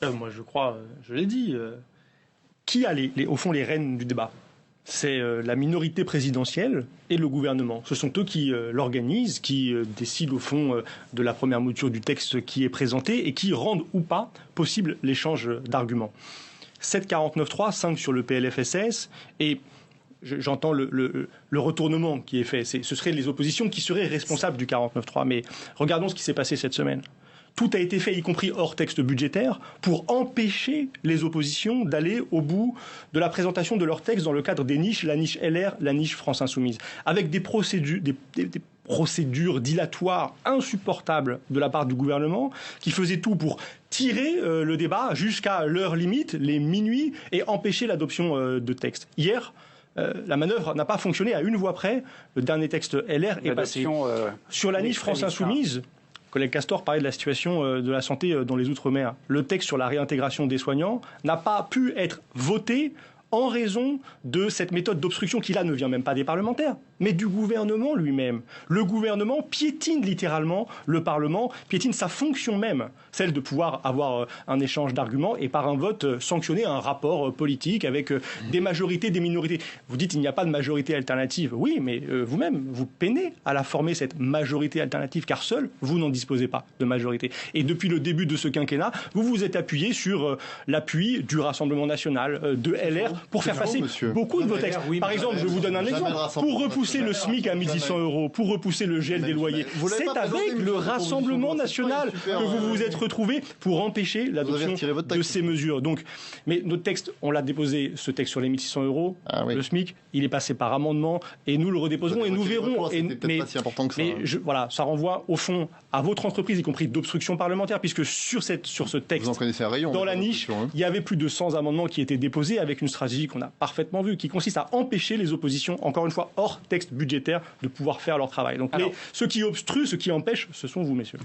Moi, je crois, je l'ai dit, qui a au fond les rênes du débat? C'est la minorité présidentielle et le gouvernement. Ce sont eux qui l'organisent, qui décident au fond de la première mouture du texte qui est présenté et qui rendent ou pas possible l'échange d'arguments. 7,49,3, 5 sur le PLFSS et j'entends le retournement qui est fait. Ce seraient les oppositions qui seraient responsables du 49.3. Mais regardons ce qui s'est passé cette semaine. Tout a été fait, y compris hors texte budgétaire, pour empêcher les oppositions d'aller au bout de la présentation de leur texte dans le cadre des niches, la niche LR, la niche France Insoumise, avec des procédures, des procédures dilatoires insupportables de la part du gouvernement, qui faisaient tout pour tirer le débat jusqu'à l'heure limite, les minuit, et empêcher l'adoption de textes. Hier, la manœuvre n'a pas fonctionné à une voix près. Le dernier texte LR est passé. Sur la niche France Insoumise, le collègue Castor parlait de la situation de la santé dans les Outre-mer. Le texte sur la réintégration des soignants n'a pas pu être voté en raison de cette méthode d'obstruction qui, là, ne vient même pas des parlementaires, mais du gouvernement lui-même. Le gouvernement piétine littéralement le Parlement, piétine sa fonction même, celle de pouvoir avoir un échange d'arguments et par un vote sanctionner un rapport politique avec des majorités, des minorités. Vous dites qu'il n'y a pas de majorité alternative. Oui, mais vous-même, vous peinez à la former, cette majorité alternative, car seul, vous n'en disposez pas de majorité. Et depuis le début de ce quinquennat, vous vous êtes appuyé sur l'appui du Rassemblement national, de LR, pour faire passer beaucoup de vos textes. Par exemple, je vous donne un exemple. Pour repousser le SMIC à 1100 €, pour repousser le gel des loyers, c'est avec le Rassemblement national que vous vous êtes retrouvé pour empêcher l'adoption de ces mesures. Donc, mais notre texte, on l'a déposé, ce texte sur les 1600 €, le SMIC, il est passé par amendement et nous le redéposerons et nous verrons. Voilà, ça renvoie au fond à votre entreprise, y compris d'obstruction parlementaire, puisque sur ce texte, vous en connaissez un rayon, dans la niche, il y avait plus de 100 amendements qui étaient déposés avec une stratégie qu'on a parfaitement vue, qui consiste à empêcher les oppositions, encore une fois, hors texte budgétaire, de pouvoir faire leur travail. Donc ceux qui obstruent, ceux qui empêchent, ce sont vous, messieurs.